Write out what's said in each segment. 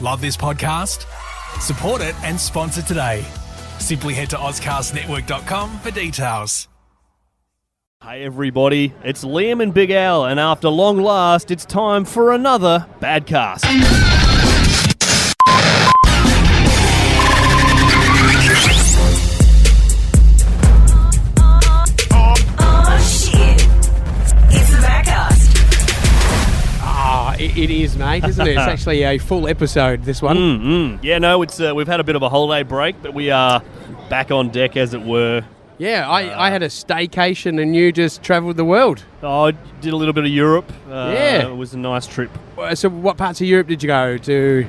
Love this podcast? Support it and sponsor today. Simply head to ozcastnetwork.com for details. Hey everybody, it's Liam and Big Al, and after long last, it's time for another Badcast. It is, mate, isn't it? It's actually a full episode, this one. Yeah, no, it's we've had a bit of a holiday break, but we are back on deck, as it were. Yeah, I had a staycation and you just travelled the world. Oh, I did a little bit of Europe. Yeah. It was a nice trip. So what parts of Europe did you go to?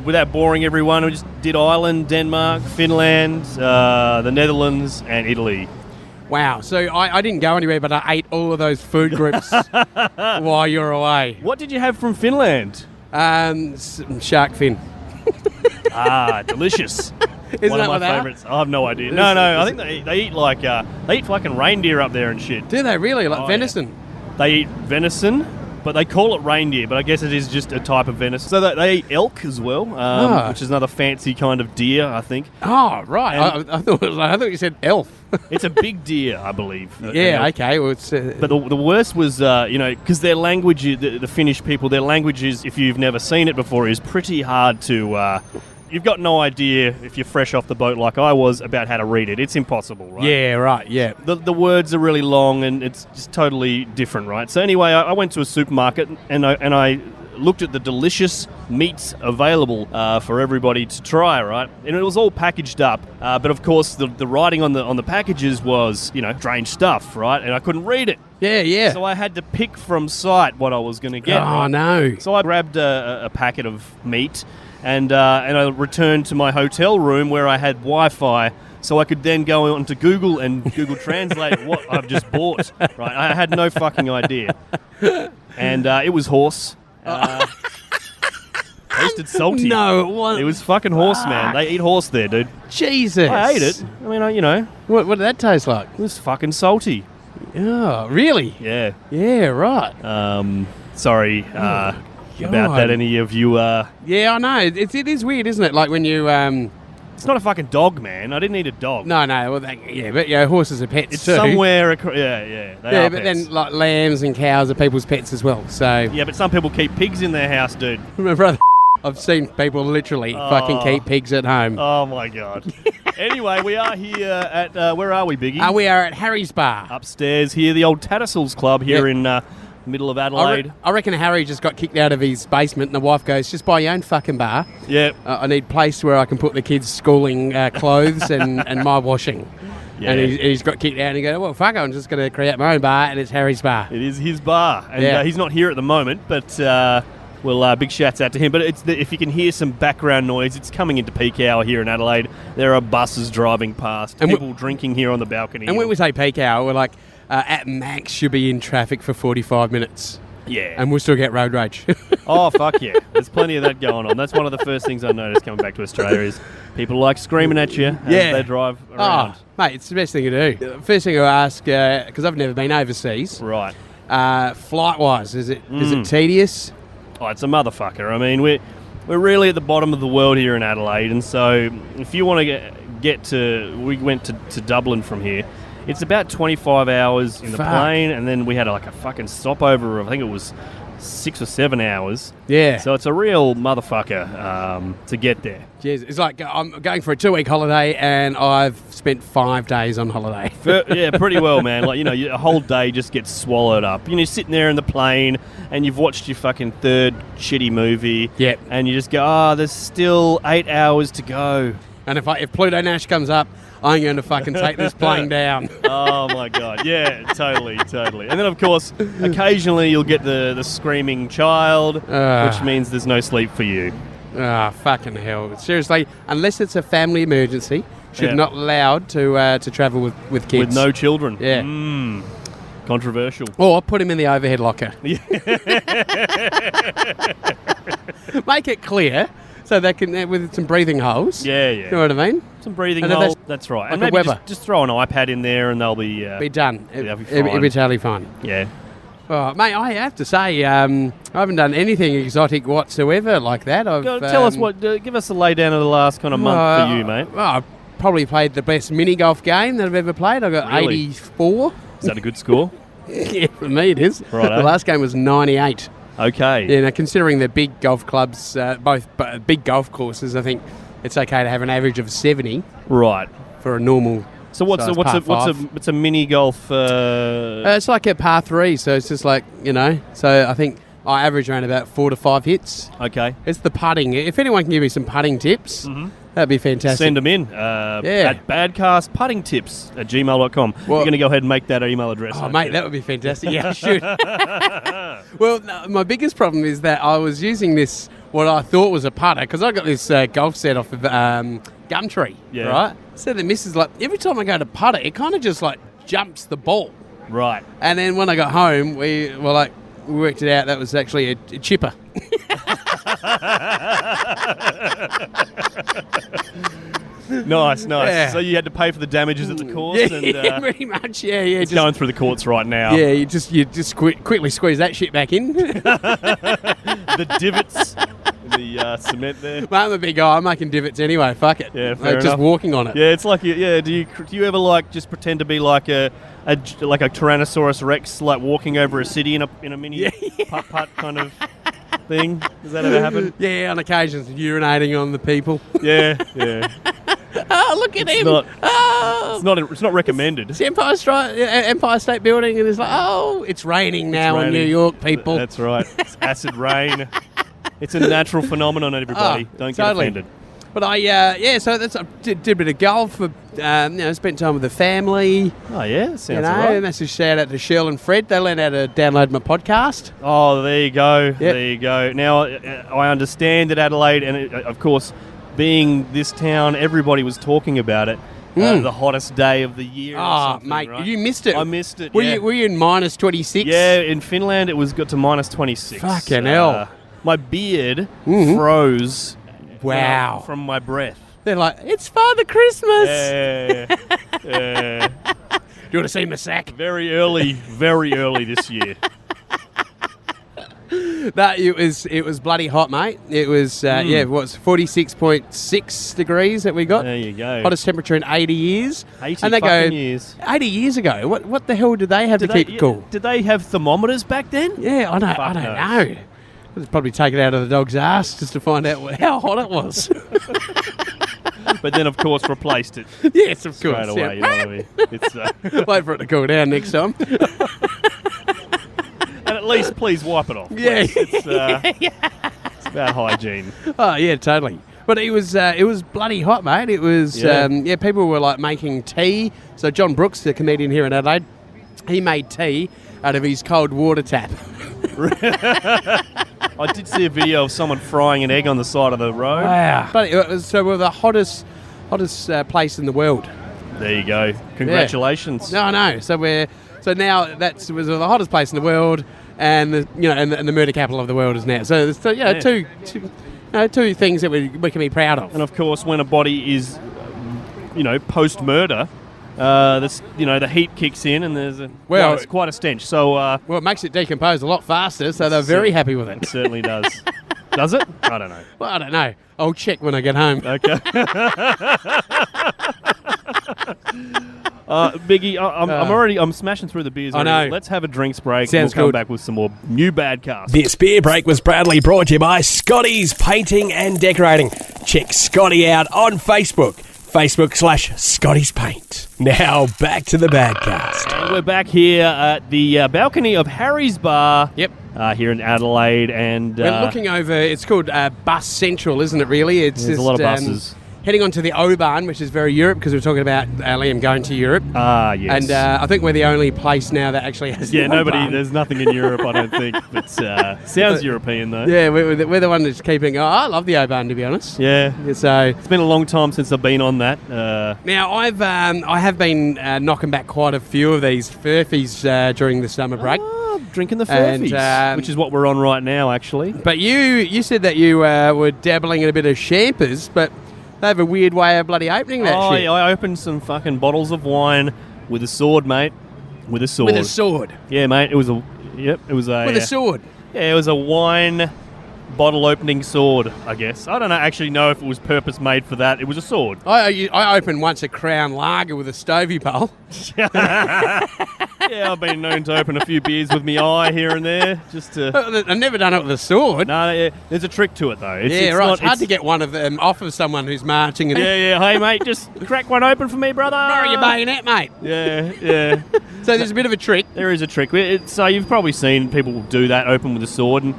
Without boring everyone, we just did Ireland, Denmark, Finland, the Netherlands, and Italy. Wow, so I didn't go anywhere, but I ate all of those food groups while you were away. What did you have from Finland? Some shark fin. Delicious. Isn't One that of what my they are? favourites. I have no idea. No, I think they eat like they eat fucking reindeer up there and shit. Do they really? Like Oh, venison? Yeah. They eat venison, but they call it reindeer, but I guess it is just a type of venison. So they eat elk as well, which is another fancy kind of deer, I think. Oh, right. I thought you said elf. It's a big deer, I believe. Yeah, okay. Well, it's, But the worst was, because their language, the Finnish people, their language is, if you've never seen it before, is pretty hard to... You've got no idea, if you're fresh off the boat like I was, about how to read it. It's impossible, right? Yeah, right, yeah. The words are really long and it's just totally different, right? So anyway, I went to a supermarket and I looked at the delicious meats available for everybody to try, right? And it was all packaged up, but of course the writing on the packages was, strange stuff, right? And I couldn't read it. Yeah. So I had to pick from sight what I was going to get. Oh, right? no. So I grabbed a packet of meat and I returned to my hotel room where I had Wi-Fi, so I could then go onto Google and Google Translate what I've just bought. Right, I had no fucking idea, and it was horse. Tasted salty. No, it wasn't. It was fucking horse, man. They eat horse there, dude. Jesus. I ate it. I mean, What did that taste like? it was fucking salty. Oh, really? Yeah. Yeah, right. Sorry about that. Any of you? Yeah, I know. It is weird, isn't it? Like when you... It's not a fucking dog, man. I didn't eat a dog. No, well, but horses are pets It's too. somewhere. Yeah. They are but pets. then like lambs and cows are people's pets as well. So Yeah, but some people keep pigs in their house, dude. my brother, I've seen people literally fucking keep pigs at home. Oh my god. Anyway, we are here at where are we, Biggie? We are at Harry's Bar. Upstairs here, the old Tattersalls Club here in middle of Adelaide. I reckon Harry just got kicked out of his basement, and the wife goes, "Just buy your own fucking bar. Yep. I need a place where I can put the kids' schooling clothes and my washing." Yeah. And he's got kicked out, and he goes, "Well, fuck it, I'm just going to create my own bar, and it's Harry's Bar." It is his bar, and he's not here at the moment, but big shouts out to him. But if you can hear some background noise, it's coming into peak hour here in Adelaide. There are buses driving past, and people drinking here on the balcony. And when we say peak hour, we're like, at max, should be in traffic for 45 minutes. Yeah. And we'll still get road rage. Oh, fuck yeah. There's plenty of that going on. That's one of the first things I noticed coming back to Australia is people like screaming at you as they drive around. Oh, mate, it's the best thing to do. First thing I ask, because I've never been overseas. Right. Flight-wise, is it tedious? Oh, it's a motherfucker. I mean, we're really at the bottom of the world here in Adelaide, and so if you want to get to... We went to Dublin from here. It's about 25 hours in the plane, and then we had like a fucking stopover of, I think it was 6 or 7 hours. Yeah. So it's a real motherfucker to get there. Jeez, it's like I'm going for a 2-week holiday, and I've spent 5 days on holiday. Yeah, pretty well, man. Like, a whole day just gets swallowed up. You're sitting there in the plane, and you've watched your fucking third shitty movie. Yep. And you just go, there's still 8 hours to go. And if Pluto Nash comes up, I'm going to fucking take this plane down. Oh, my God. Yeah, totally. And then, of course, occasionally you'll get the screaming child, which means there's no sleep for you. Fucking hell. Seriously, unless it's a family emergency, should not allowed to travel with kids. With no children. Yeah. Controversial. Or put him in the overhead locker. Yeah. Make it clear. So they can, with some breathing holes. Yeah. You know what I mean? Some breathing holes. That's right. Like and maybe a Weber. just throw an iPad in there and they'll be... be done. It'll be It'll fine. be totally fine. Yeah. Oh, mate, I have to say, I haven't done anything exotic whatsoever like that. Tell us give us a laydown of the last kind of month for you, mate. Well, I've probably played the best mini golf game that I've ever played. I got Really? 84. Is that a good score? Yeah, for me it is. Righto. The last game was 98. Okay. Yeah, now considering the big golf clubs, both big golf courses, I think it's okay to have an average of 70 Right. for a normal. So what's a mini golf? It's like a par 3, so it's just like, so I think I average around about 4 to 5 hits. Okay. It's the putting. If anyone can give me some putting tips, that'd be fantastic. Send them in at badcastputtingtips@gmail.com. Well, You're going to go ahead and make that email address. Oh, mate, that would be fantastic. Yeah, I should. Well, no, my biggest problem is that I was using this, what I thought was a putter, because I got this golf set off of Gumtree, right? So the missus, like, every time I go to putter, it kind of just, like, jumps the ball. Right. And then when I got home, we worked it out, that was actually a chipper. Nice. Yeah. So you had to pay for the damages at the course, Yeah, pretty much. Yeah. it's going through the courts right now. Yeah, you just quickly squeeze that shit back in. The divots, the cement there. Mate, I'm a big guy. I'm making divots anyway. Fuck it. Yeah, fair Just enough. walking on it. Yeah, it's like Do you ever like just pretend to be like a Tyrannosaurus Rex, like walking over a city in a mini putt kind of thing? Does that ever happen? Yeah, on occasions, urinating on the people. Yeah. Oh, look at him! It's not recommended. It's the Empire State Building, and it's like, it's raining now in New York, people. That's right. It's acid rain. It's a natural phenomenon, everybody. Don't get offended. But I did a bit of golf. Spent time with the family. Oh yeah, sounds right. Massive shout out to Shirl and Fred. They learned how to download my podcast. Oh, there you go. Yep. There you go. Now I understand that Adelaide, and of course, being this town, everybody was talking about it. The hottest day of the year. Oh, mate, right? you missed it. I missed it. Were you in minus 26? Yeah, in Finland it got to minus 26. Fucking hell. My beard froze. Wow. From my breath. They're like, it's Father Christmas. Yeah. Do you want to see my sack? Very early this year. It was bloody hot, mate. It was 46.6 degrees that we got. There you go. Hottest temperature in 80 years. 80 and they fucking years. 80 years ago. What the hell did they have to keep it cool? Did they have thermometers back then? Yeah, I don't know. I'd probably take it out of the dog's ass just to find out how hot it was. But then, of course, replaced it. Yes, of course. Straight away, you know what I mean? It's, wait for it to cool down next time. and at least, please wipe it off. Yeah. It's about hygiene. Oh, yeah, totally. But it was bloody hot, mate. It was, people were like making tea. So John Brooks, the comedian here in Adelaide, he made tea out of his cold water tap. I did see a video of someone frying an egg on the side of the road. Wow. But we're the hottest place in the world. There you go. Congratulations. Yeah. No. So now we're the hottest place in the world, and the murder capital of the world is now. So two things that we can be proud of. And of course, when a body is, post murder, the heat kicks in, and it's quite a stench. So it makes it decompose a lot faster. So they're very happy with it. It certainly does. Does it? I don't know. Well, I don't know. I'll check when I get home. Okay. Biggie, I'm smashing through the beers. I know. Let's have a drinks break. Sounds and we'll come good. back with some more new Badcast. This beer break was proudly brought to you by Scotty's Painting and Decorating. Check Scotty out on Facebook. Facebook/Scotty's Paint. Now back to the Badcast. And we're back here at the balcony of Harry's Bar. Yep. Here in Adelaide, and we're looking over. It's called Bus Central, isn't it? Really, there's a lot of buses. Heading on to the O-Bahn, which is very Europe, because we're talking about Liam going to Europe. Ah, yes. And I think we're the only place now that actually has the O-Bahn. There's nothing in Europe, I don't think. But sounds European, though. Yeah, we're the one that's keeping... I love the O-Bahn, to be honest. Yeah. So it's been a long time since I've been on that. Now, I have been knocking back quite a few of these furfies during the summer break. Drinking the furfies, which is what we're on right now, actually. But you said that you were dabbling in a bit of champers, but... They have a weird way of bloody opening that shit. Yeah, I opened some fucking bottles of wine with a sword, mate. With a sword. With a sword? Yeah, mate. It was Yep, it was a... With a sword. Yeah, it was a wine bottle opening sword, I guess. I don't actually know if it was purpose made for that. It was a sword. I opened once a Crown Lager with a stovey pole. Yeah, I've been known to open a few beers with me eye here and there, just to... I've never done it with a sword. No, yeah, there's a trick to it, though. It's hard to get one of them off of someone who's marching. And Yeah. Hey, mate, just crack one open for me, brother. borrow your bayonet, mate. Yeah. So there's a bit of a trick. There is a trick. So you've probably seen people do that, open with a sword, and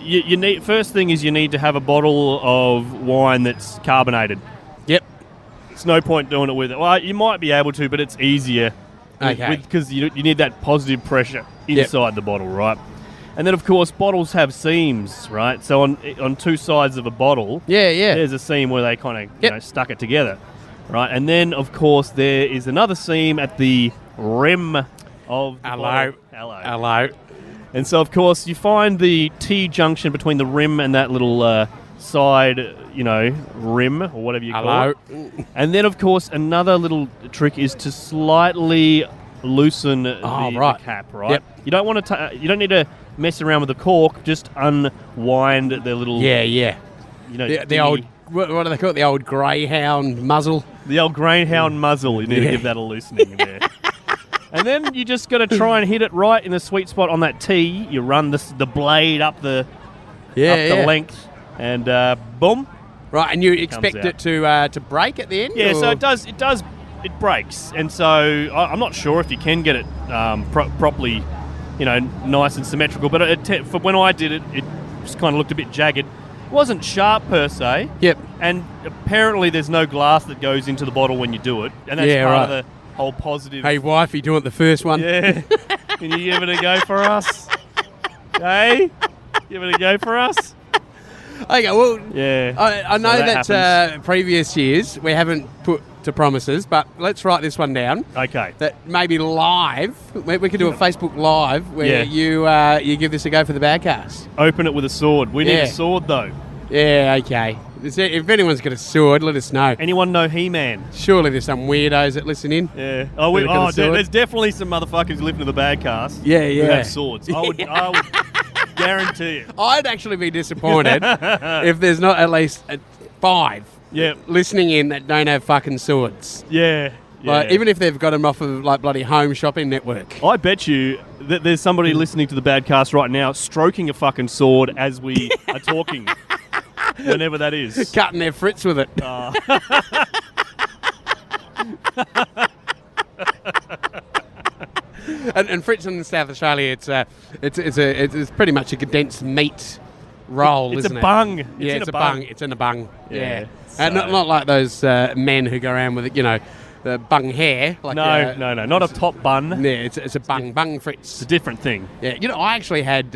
you need. First thing is you need to have a bottle of wine that's carbonated. Yep. It's no point doing it with it. Well, you might be able to, but it's easier. Okay. Because you need that positive pressure inside the bottle, right? And then, of course, bottles have seams, right? So on two sides of a bottle, there's a seam where they kind of stuck it together, right? And then, of course, there is another seam at the rim of the bottle. Hello. And so, of course, you find the T-junction between the rim and that little side, rim, or whatever you call it. And then, of course, another little trick is to slightly loosen the cap, right? Yep. You don't want to. You don't need to mess around with the cork. Just unwind the little. Yeah. The old. What do they call it? The old greyhound muzzle. The old greyhound muzzle. You need to give that a loosening there. And then you just got to try and hit it right in the sweet spot on that T. You run the blade up the length, and boom. Right, and you expect it to break at the end? Yeah, or? so it does. It breaks, and so I'm not sure if you can get it properly, nice and symmetrical. But for when I did it, it just kind of looked a bit jagged. It wasn't sharp per se. Yep. And apparently, there's no glass that goes into the bottle when you do it, and that's part of the whole positive. Hey, wifey, do you want the first one? Yeah. Can you give it a go for us? Hey? Give it a go for us? Okay, well, yeah. I know that previous years we haven't put to promises, but let's write this one down. Okay. That maybe live, we could do a Facebook Live where you give this a go for the Badcast. Open it with a sword. We need a sword, though. Yeah, okay. If anyone's got a sword, let us know. Anyone know He-Man? Surely there's some weirdos that listen in. Yeah. There's definitely some motherfuckers who listen to the Badcast. Yeah. Who have swords. I would guarantee it. I'd actually be disappointed if there's not at least 5 listening in that don't have fucking swords. Yeah. Like, even if they've got them off of Bloody Home Shopping Network. I bet you that there's somebody listening to the Badcast right now stroking a fucking sword as we are talking. Whenever that is. Cutting their frits with it. And frits in South Australia, it's pretty much a condensed meat roll, isn't it? It's a bung. It's a bung. It's in a bung. Yeah. So. And not like those men who go around with, the bung hair. Like, no. Not a top bun. Yeah, it's a bung frits. It's a different thing. Yeah. I actually had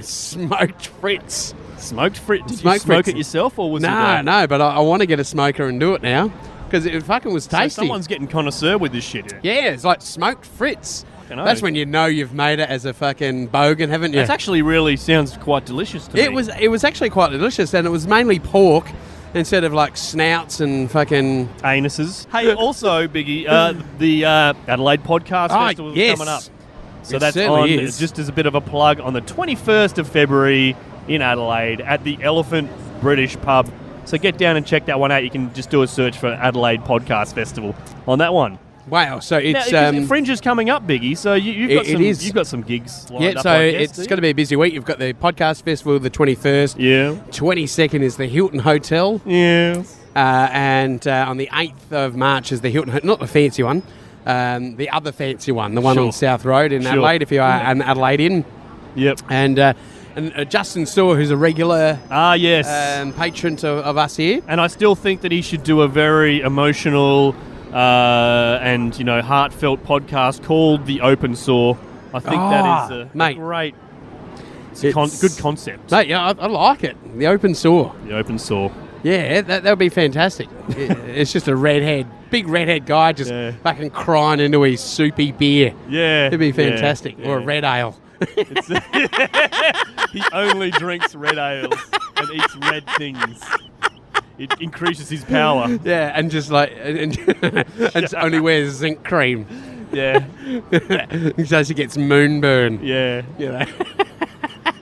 smoked frits. Smoked frits? Did you smoke it yourself, or was it? No, but I want to get a smoker and do it now because it fucking was tasty. So someone's getting connoisseur with this shit. Yeah, it's like smoked frits. That's when you know you've made it as a fucking bogan, haven't you? It actually really sounds quite delicious to me. It was actually quite delicious, and it was mainly pork instead of like snouts and fucking anuses. Hey, also, Biggie, the Adelaide Podcast Festival is coming up. So that's on, just as a bit of a plug, on the 21st of February in Adelaide at the Elephant British Pub. So get down and check that one out. You can just do a search for Adelaide Podcast Festival on that one. Wow, so it's Fringe is coming up, Biggie. So you've got some gigs lined up. So it's going to be a busy week. You've got the podcast festival the 21st. Yeah. 22nd is the Hilton Hotel. Yeah. And on the 8th of March is the Hilton, not the fancy one, the other fancy one, the one on South Road in Adelaide. If you are an Adelaidean. Yep. And Justin Saw, who's a regular patron of us here. And I still think that he should do a very emotional and heartfelt podcast called The Open Saw. I think that is a great good concept. Mate, yeah, I like it. The Open Saw. The Open Saw. Yeah, that would be fantastic. It's just a big redhead guy just fucking crying into his soupy beer. Yeah. It'd be fantastic. Yeah. Or a red ale. He only drinks red ales and eats red things. It increases his power. Yeah, and just only wears zinc cream. Yeah. So she gets moonburn. Yeah. You know.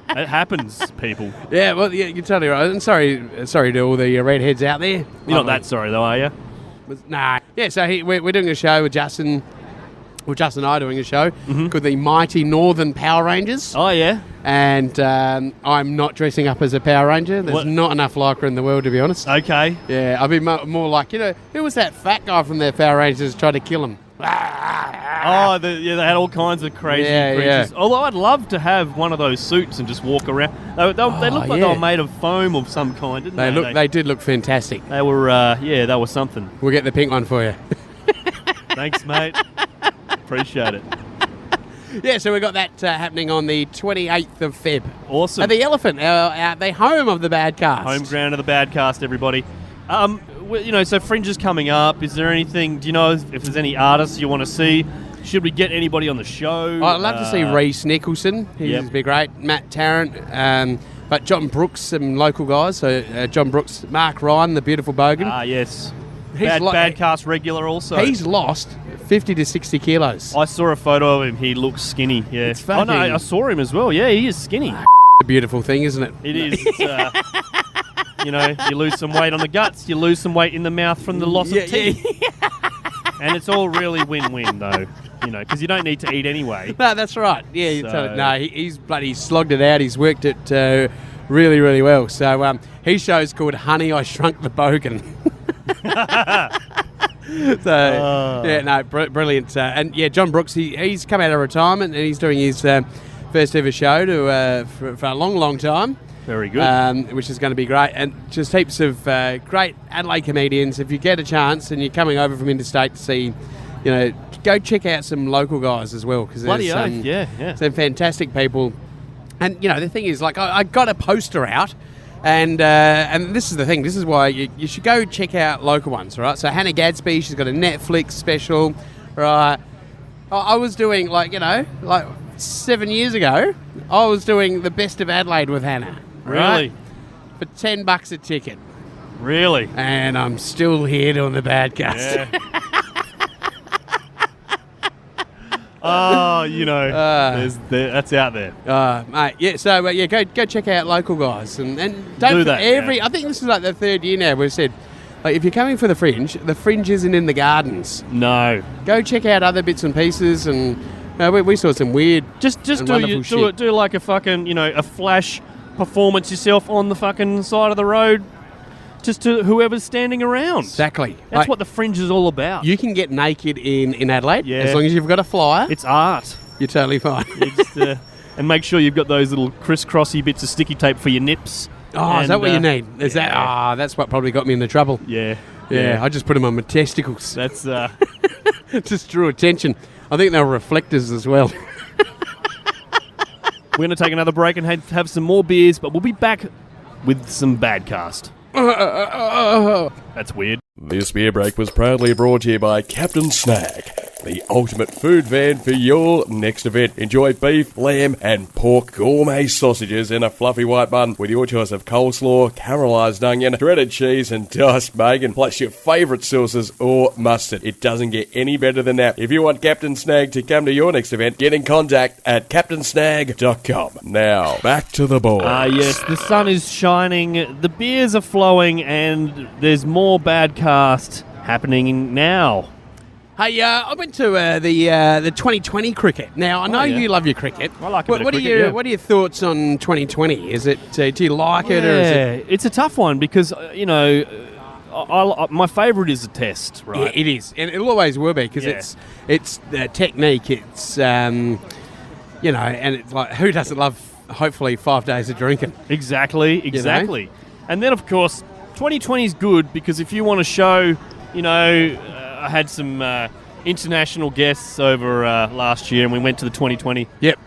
It happens, people. Yeah, well, yeah, you're totally right. And sorry to all the redheads out there. You're not that sorry, though, are you? Nah. Yeah, so we're doing a show with Justin. Well, Justin and I are doing a show called the Mighty Northern Power Rangers. Oh, yeah? And I'm not dressing up as a Power Ranger. There's not enough lycra in the world, to be honest. Okay. Yeah, I'd be more like, who was that fat guy from the Power Rangers who tried to kill him? Oh, they had all kinds of crazy creatures. Yeah. Although I'd love to have one of those suits and just walk around. They looked like they were made of foam of some kind, didn't they? They did look fantastic. They were, they were something. We'll get the pink one for you. Thanks, mate. Appreciate it. Yeah, so we've got that happening on the 28th of Feb. Awesome. At the Elephant, the home of the Badcast. Home ground of the Badcast, everybody. So Fringe is coming up. Is there anything, do you know if there's any artists you want to see? Should we get anybody on the show? I'd love to see Reece Nicholson. He'd be great. Matt Tarrant. But John Brooks, some local guys. So John Brooks, Mark Ryan, the beautiful bogan. Ah, yes. He's Badcast regular also. He's lost 50 to 60 kilos. I saw a photo of him. He looks skinny. Yeah. It's fucking... Oh, no, I saw him as well. Yeah, he is skinny. A beautiful thing, isn't it? It is. It's, you lose some weight on the guts. You lose some weight in the mouth from the loss of teeth. And it's all really win-win, though. Because you don't need to eat anyway. No, that's right. Yeah, he's bloody slogged it out. He's worked it really, really well. So his show's called Honey, I Shrunk the Bogan. Brilliant. John Brooks, he's come out of retirement and he's doing his first ever show for a long, long time. Very good. Which is going to be great. And just heaps of great Adelaide comedians. If you get a chance and you're coming over from interstate to see, go check out some local guys as well. Because there's some fantastic people. And, the thing is, like, I got a poster out. And this is the thing. This is why you should go check out local ones, right? So Hannah Gadsby, she's got a Netflix special, right? I was doing, 7 years ago, I was doing the Best of Adelaide with Hannah. Really? Right? For $10 a ticket. Really? And I'm still here doing the Badcast. Yeah. That's out there. Mate, go check out local guys and don't do that. I think this is like the third year now we've said, if you're coming for the Fringe isn't in the gardens. No. Go check out other bits and pieces, and we saw some weird, just do like a fucking a flash performance yourself on the fucking side of the road. Just to whoever's standing around. Exactly. That's what the Fringe is all about. You can get naked in Adelaide as long as you've got a flyer. It's art. You're totally fine. And make sure you've got those little crisscrossy bits of sticky tape for your nips. Oh, is that what you need? Is that? Ah, that's what probably got me into trouble. Yeah. I just put them on my testicles. That's just drew attention. I think they were reflectors as well. We're going to take another break and have some more beers, but we'll be back with some Badcast. That's weird. This beer break was proudly brought to you by Captain Snag, the ultimate food van for your next event. Enjoy beef, lamb and pork gourmet sausages in a fluffy white bun with your choice of coleslaw, caramelised onion, shredded cheese and diced bacon, plus your favourite sauces or mustard. It doesn't get any better than that. If you want Captain Snag to come to your next event, get in contact at captainsnag.com. Now, back to the boys. Yes, the sun is shining, the beers are flowing, and there's more Badcast happening now. Hey, I went to the 2020 cricket. Now, I know you love your cricket. I like a bit of cricket, What are your thoughts on 2020? Is it? Do you like it? Or is it? It's a tough one because, my favourite is the Test, right? Yeah, it is. And it always will be because it's technique. It's, and it's like, who doesn't love, hopefully, 5 days of drinking? Exactly. And then, of course, 2020 is good because if you want to show, I had some international guests over last year and we went to the 2020. Yep.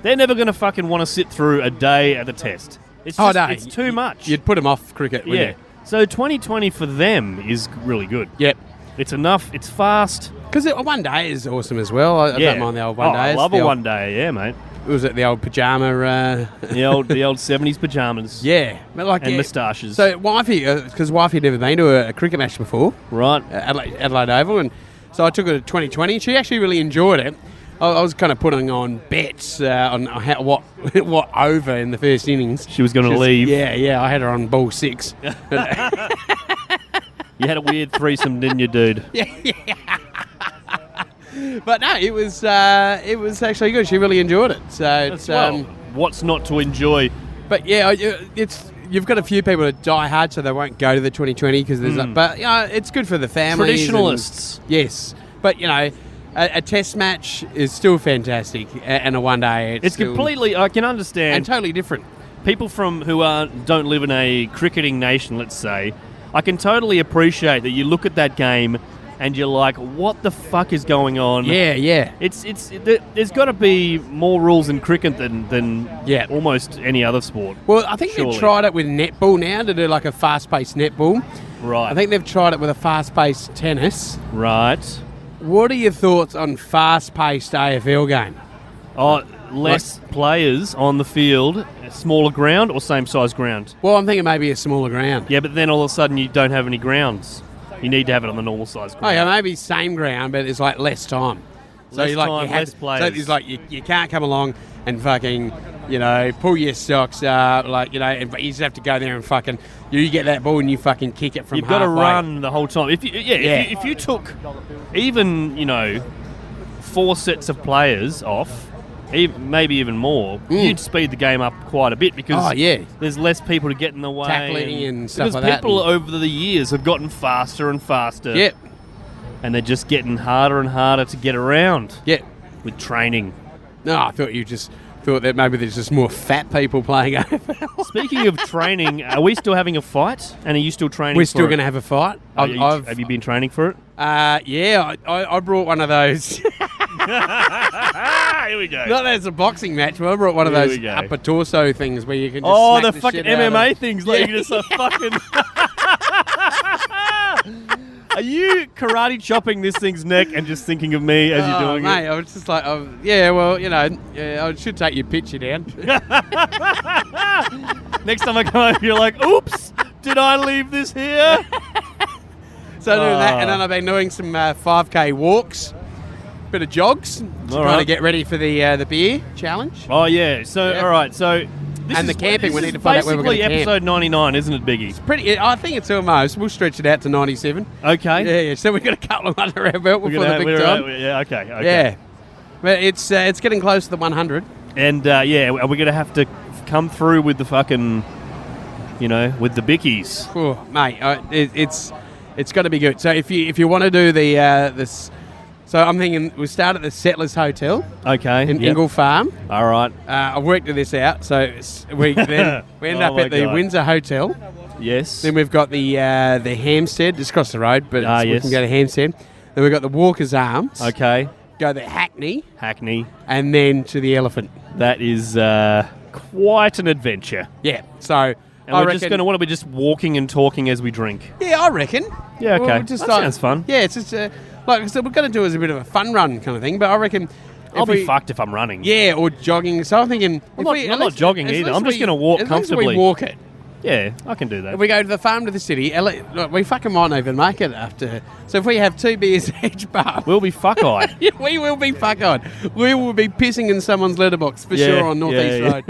They're never going to fucking want to sit through a day at the Test. It's it's too much. You'd put them off cricket, wouldn't you? So 2020 for them is really good. Yep. It's enough. It's fast. Because one day is awesome as well. I don't mind the old one day. I love a one day, yeah, mate. Was it the old pyjama? The old 70s pyjamas. Yeah. And moustaches. So Wifey, because Wifey had never been to a cricket match before. Right. Adelaide Oval. And So I took her to 2020. She actually really enjoyed it. I was kind of putting on bets on what over in the first innings. She was going to leave. Yeah. I had her on ball 6. You had a weird threesome, didn't you, dude? Yeah. But no, it was actually good. She really enjoyed it. So it's what's not to enjoy? But yeah, you've got a few people that die hard, so they won't go to the 2020 because there's. But it's good for the families. Traditionalists. Yes, but a test match is still fantastic, and a one day It's completely. I can understand. and totally different. People who don't live in a cricketing nation, let's say, I can totally appreciate that you look at that game and you're like, what the fuck is going on? Yeah. There's got to be more rules in cricket than almost any other sport. Well, I think surely. they've tried it with netball now to do like a fast-paced netball. Right. I think they've tried it with a fast-paced tennis. Right. What are your thoughts on fast-paced AFL game? Oh, less players on the field, smaller ground or same size ground? Well, I'm thinking maybe a smaller ground. Yeah, but then all of a sudden you don't have any grounds. You need to have it on the normal size ground. Oh, yeah, maybe same ground, but it's like less time. Less time, less players. So it's like you can't come along and fucking, pull your socks up, and you just have to go there and fucking, you get that ball and you fucking kick it from You've got to halfway. run the whole time. If you took even, 4 sets of players off, maybe even more, you'd speed the game up quite a bit because there's less people to get in the way. Tackling and stuff like that. Because people over the years have gotten faster and faster. Yep. And they're just getting harder and harder to get around. Yep. With training. No, I thought you just thought that maybe there's just more fat people playing AFL. Speaking of training, are we still having a fight? And are you still training We're for still it? going to have a fight. Have you been training for it? Yeah, I brought one of those. Here we go. Not that it's a boxing match, but I brought one of Here those we go. upper torso things where you can just Oh, smack the the fucking shit out MMA of. things. Like you just fucking... Are you karate chopping this thing's neck and just thinking of me as you're doing mate, it? I was just like, I should take your picture down. Next time I come over, you're like, oops, did I leave this here? So doing that, and then I've been doing some 5K walks, bit of jogs, to kind of get ready for the beer challenge. Oh, yeah. So, all right, so... And the camping, we need to find out where we're going to camp. Basically episode 99, isn't it, Biggie? I think it's almost. We'll stretch it out to 97. Okay. Yeah. So we've got a couple of under our belt before the big time. Yeah, okay. Yeah. But it's getting close to the 100. And, are we going to have to come through with the fucking, with the bickies? Oh, mate, it's got to be good. So if you want to do this... So I'm thinking we'll start at the Settlers Hotel in Ingle Farm. All right. I worked this out. So we end up at the Windsor Hotel. Yes. Then we've got the Hampstead just across the road, but we can go to Hampstead. Then we've got the Walker's Arms. Okay. Go to Hackney. And then to the Elephant. That is quite an adventure. Yeah. So... And we're just going to want to be just walking and talking as we drink. Yeah, I reckon. Yeah, okay. That sounds fun. Yeah, it's just like I said, we're going to do it as a bit of a fun run kind of thing. But I reckon I'll be fucked if I'm running. Yeah, or jogging. So I'm thinking I'm not jogging either. I'm just going to walk comfortably. We walk it. Yeah, I can do that. If we go to the farm to the city, look, we fucking might not even make it after. So if we have 2 beers each bar, we'll be fuck-eyed. Yeah, we will be fuck-eyed. We will be pissing in someone's letterbox for sure on North East Road.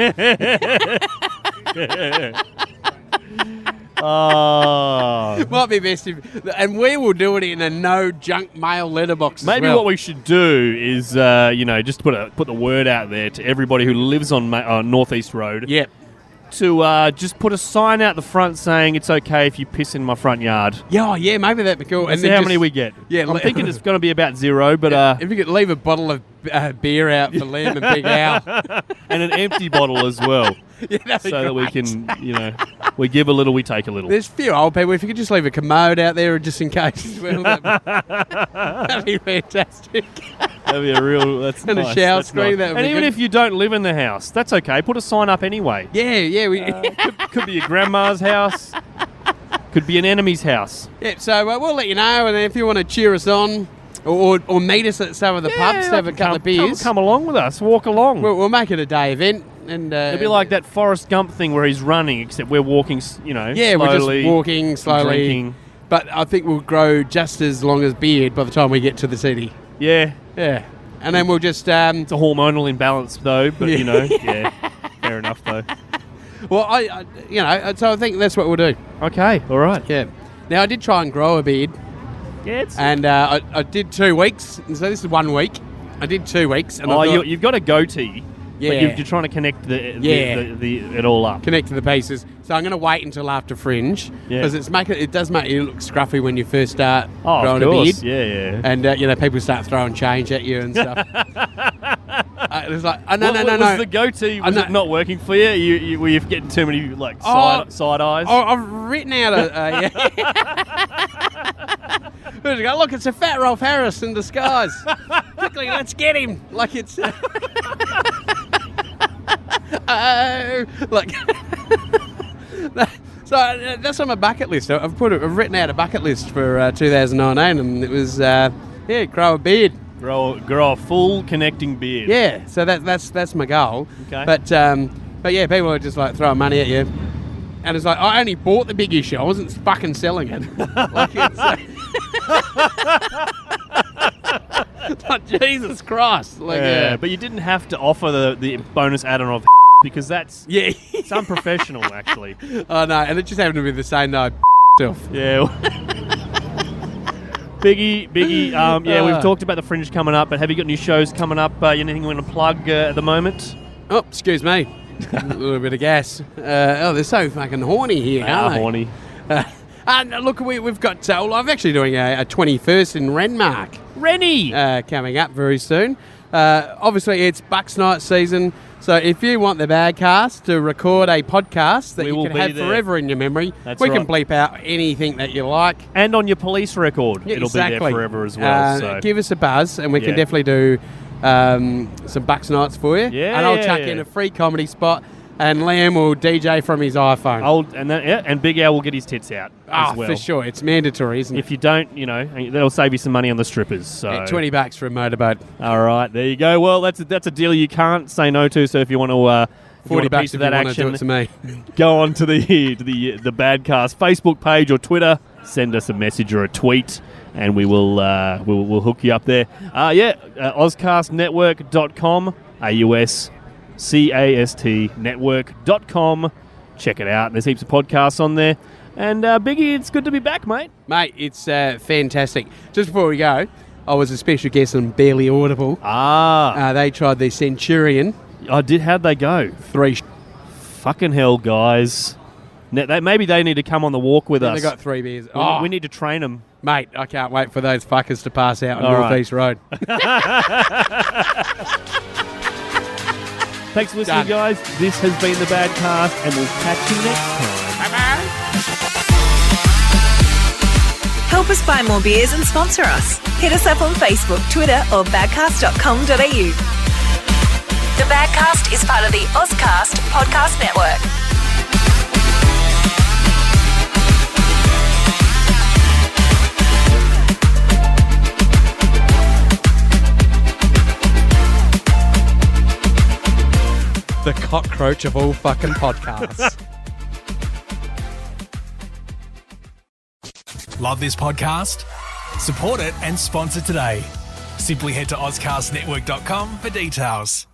Oh. Might be best and we will do it in a no junk mail letterbox. Maybe what we should do is, just put the word out there to everybody who lives on North East Road. Yep. To just put a sign out the front saying it's okay if you piss in my front yard. Yeah, maybe that'd be cool. And see how many we get. Yeah, I'm thinking it's going to be about 0, but if you could leave a bottle of beer out for Liam and Big Al, and an empty bottle as well. Yeah, so that we can, we give a little, we take a little. There's a few old people. If you could just leave a commode out there just in case as well, that'd be fantastic. That'd be a real, that's and nice. a shower that's screen. Nice. And even if you don't live in the house, that's okay. Put a sign up anyway. Yeah. Could be your grandma's house. Could be an enemy's house. Yeah, so we'll let you know. And if you want to cheer us on, or meet us at some of the pubs to have a couple of beers. Come along with us. Walk along. We'll make it a day event. And it'll be like that Forrest Gump thing where he's running, except we're walking, slowly. Yeah, we're just walking slowly. Drinking. But I think we'll grow just as long as beard by the time we get to the city. Yeah. Yeah. And then we'll just... It's a hormonal imbalance, though, but, yeah, fair enough, though. Well, so I think that's what we'll do. Okay, all right. Yeah. Now, I did try and grow a beard. Yeah, And I did 2 weeks. So this is 1 week. I did 2 weeks. And you've got a goatee. Yeah. But you're trying to connect it all up. Connect to the pieces. So I'm going to wait until after Fringe because it does make you look scruffy when you first start growing a beard. Yeah. And people start throwing change at you and stuff. It's like, no. Was the goatee it not working for you? Were you getting too many side eyes? Oh, I've written out Where's it go? Look, it's a fat Rolf Harris in disguise. Quickly, let's get him. Like it's. So that's on my bucket list. I've written out a bucket list for 2019, and it was grow a beard, grow a full connecting beard. Yeah, so that's my goal. Okay, but yeah, people are just like throwing money at you, and it's like I only bought the big issue. I wasn't fucking selling it. Like it's. Like, Jesus Christ! Like, but you didn't have to offer the bonus add-on of because that's it's unprofessional actually. Oh no, and it just happened to be the same though. Yeah. Biggie. We've talked about the Fringe coming up, but have you got new shows coming up? Anything you want to plug at the moment? Oh, excuse me. A little bit of gas. They're so fucking horny here, aren't they? Horny. Look, we've got... I'm actually doing a 21st in Renmark. Rennie! Coming up very soon. Obviously, it's Bucks Night season, so if you want the Badcast to record a podcast that you can have forever in your memory, we can bleep out anything that you like. And on your police record, it'll be there forever as well. So. Give us a buzz, and we can definitely do some Bucks Nights for you. Yeah, and I'll chuck in a free comedy spot. And Liam will DJ from his iPhone. And Big Al will get his tits out as well. For sure. It's mandatory, isn't it? If you don't, that'll save you some money on the strippers. So $20 for a motorboat. All right, there you go. Well, that's a deal you can't say no to. So if you want to, $40 of that action, do it to me. Go on to the Badcast Facebook page or Twitter. Send us a message or a tweet, and we will we'll hook you up there. Ozcastnetwork.com. AUSCASTnetwork.com. Check it out. There's heaps of podcasts on there. And Biggie, it's good to be back, mate. Mate, it's fantastic. Just before we go, I was a special guest on Barely Audible. They tried the Centurion. I did. How'd they go? 3. Fucking hell, guys. Maybe they need to come on the walk with us. They got 3 beers. We need to train them. Mate, I can't wait for those fuckers to pass out on North East Road. Thanks for listening, guys. This has been the Badcast, and we'll catch you next time. Bye-bye. Help us buy more beers and sponsor us. Hit us up on Facebook, Twitter, or badcast.com.au. The Badcast is part of the Ozcast Podcast Network. The cockroach of all fucking podcasts. Love this podcast? Support it and sponsor today. Simply head to ozcastnetwork.com for details.